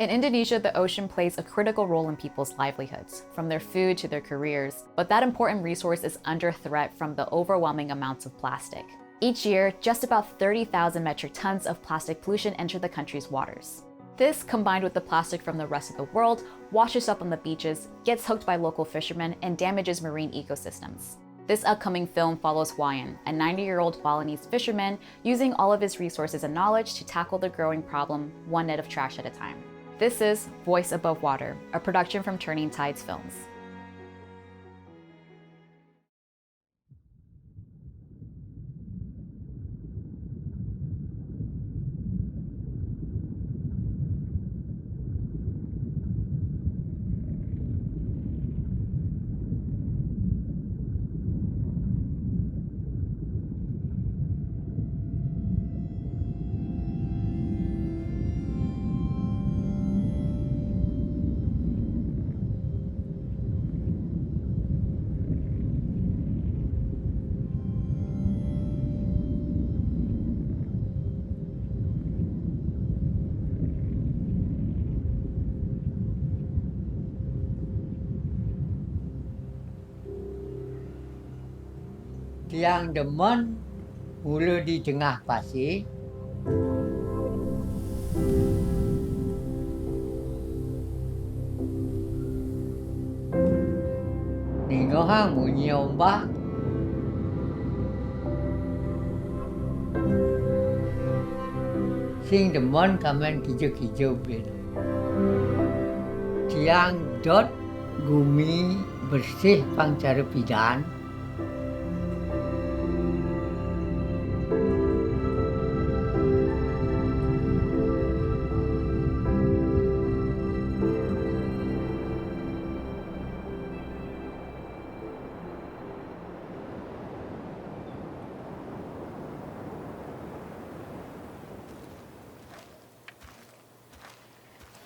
In Indonesia, the ocean plays a critical role in people's livelihoods, from their food to their careers, but that important resource is under threat from the overwhelming amounts of plastic. Each year, just about 30,000 metric tons of plastic pollution enter the country's waters. This, combined with the plastic from the rest of the world, washes up on the beaches, gets hooked by local fishermen, and damages marine ecosystems. This upcoming film follows Wayan, a 90-year-old Balinese fisherman, using all of his resources and knowledge to tackle the growing problem, one net of trash at a time. This is Voice Above Water, a production from Turning Tides Films. Tiang demen mula di tengah pasir. Ningohang bunyi ombak. Sing demen kamen hijau-hijau bin. Tiang dot gumi bersih pangcara pidan.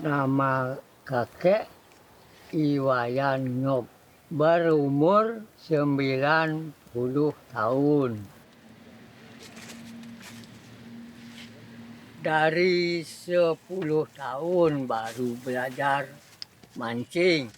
Nama kakek Iwayan Ngop, berumur 90 tahun. Dari 10 tahun baru belajar mancing.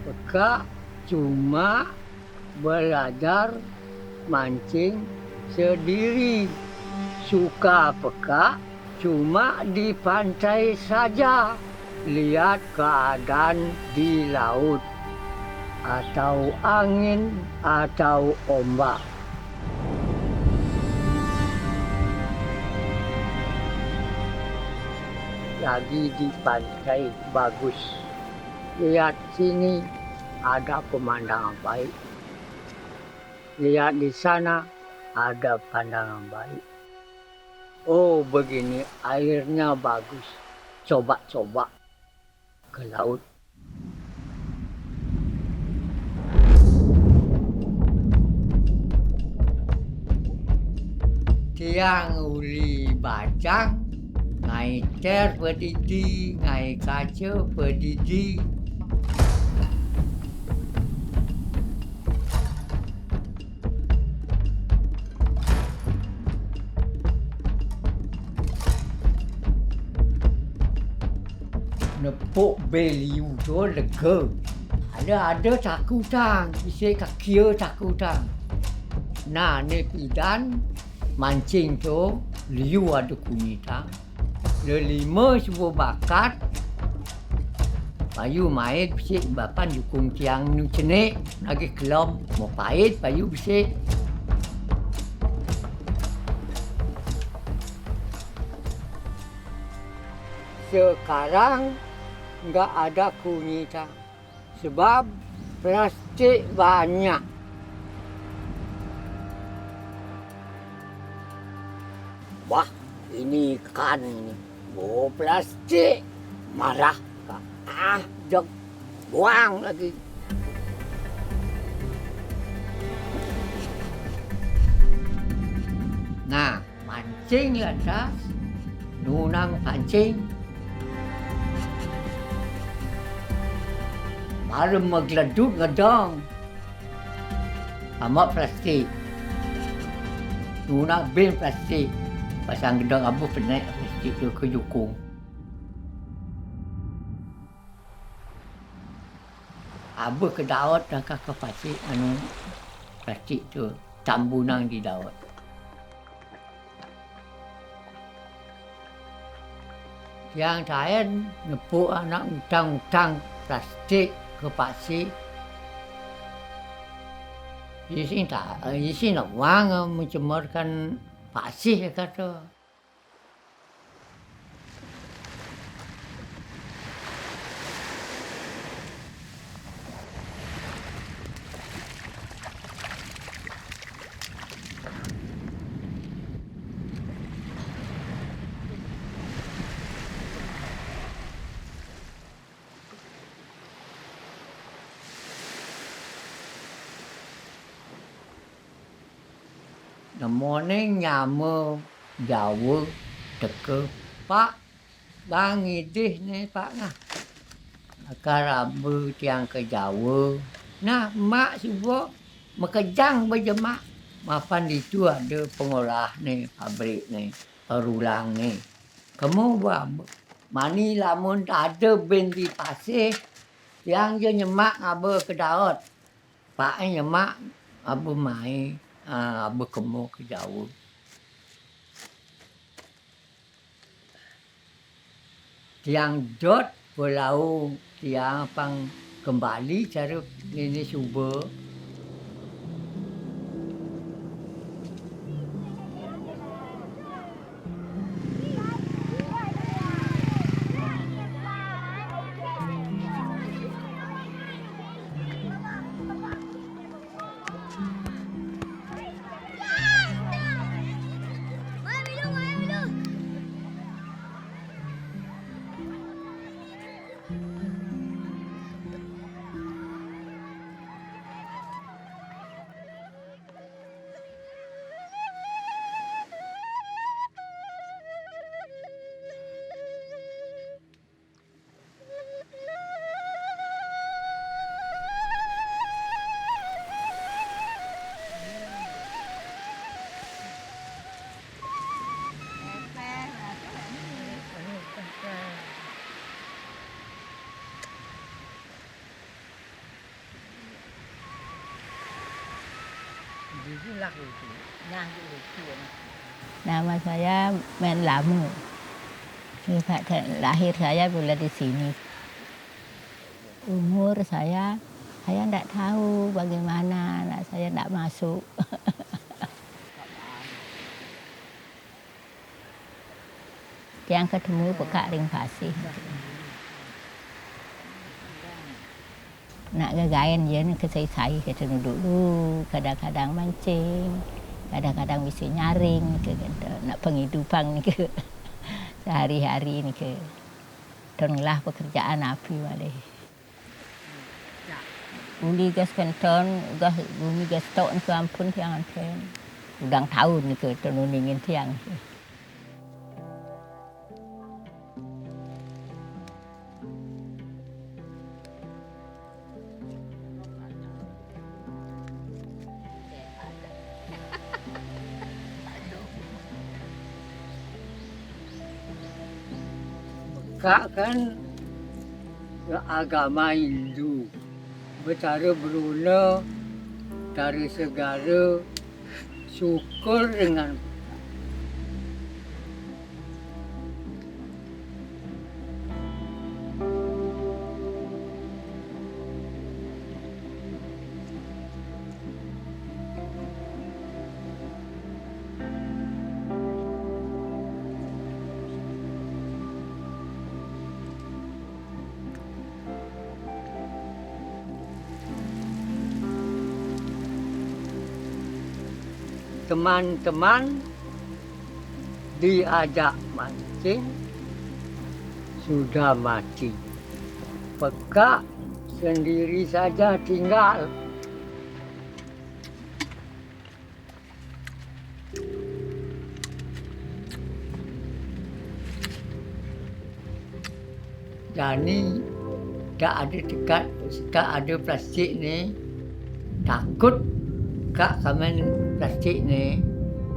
Peka cuma belajar mancing sendiri. Suka peka cuma di pantai saja. Lihat keadaan di laut atau angin atau ombak. Lagi di pantai bagus. Lihat sini ada pemandangan baik. Lihat di sana ada pandangan baik. Oh, begini airnya bagus. Coba-coba ke laut. Tiang uli bacang, ngai ter pedidi, ngai kaca pedidi. Nepuk beliu tu lega. Ada takutang, bisa kakia takutang. Nah, ni pidan mancing tu liu ada kunitang. Lelima sebuah bakat. Payu main bisik bapan jukung tiang nu cenik. Lagi kelom mau pahit payu bisik. Sekarang enggak ada kunita sebab plastik banyak. Wah, ini ikan ini. Oh, plastik. Marah. Jok. Buang lagi. Nah, mancing di atas. nunang pancing. Baru magladuk ngadang. Amat plastik. Nuna bin plastik. Pasang gedang abu penaik plastik tu ke jukung. Abu ke daot dah ke pasir anu plastik tu tambunang di daot. Yang saya nepuk anak utang-utang plastik ke pasir. Di sini nak wang mencemarkan pasir kata. Namanya nyama Jawa teka Pak bang idih ni Pak nah. Akar abu tiang ke Jawa. Nah mak subuh makejang berjemak. Mapan itu ada pengolah ni pabrik ni perulang ni. Kamu buat mani lamun ada bin di pasir yang je nyemak abu ke daot. Pak nyemak abu mai. Berkemur ke Jawa. Tiang dot pulau tiang pang kembali cara ini cuba. Nama saya Men Lamu. Lahir saya bulan di sini. Umur saya tidak tahu bagaimana anak saya tidak masuk. Yang ketemu pekak ring pasir. Nak gagain je nak kesai-sai kita dulu. Kadang-kadang mancing, kadang-kadang bisa nyaring ke nak penghidupan ni ke sehari-hari ni ke. Tenglah pekerjaan api balik. Uli gas kenton, gas bumi gas tok ke ampun tiang anten. Udang tahun ni ke tenuningin tiang. Kak kan agama Hindu. Bercara beruna dari segala syukur dengan teman-teman diajak mancing sudah mati. Pekak sendiri saja tinggal. Jani tak ada dekat, tak ada plastik ni. Takut kak kamen plastik ni.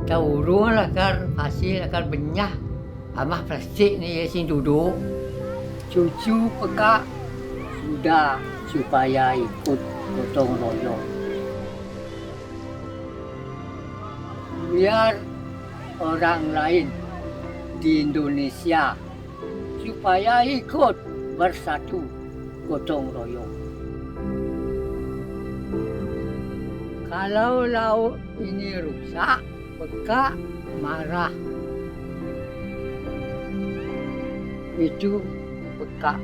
Tahu urung lah kan hasil akan benyah. Amah plastik ni ya sing duduk. Cucu pekak sudah supaya ikut gotong royong. Biar orang lain di Indonesia supaya ikut bersatu gotong royong. Kalau laut ini rusak, pekak marah. Itu pekak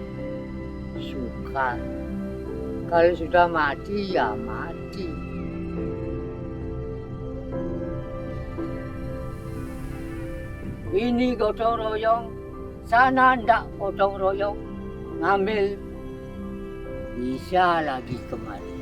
suka. Kalau sudah mati, ya mati. Ini gotong royong, sana ndak gotong royong, ngambil bisa lagi kemari.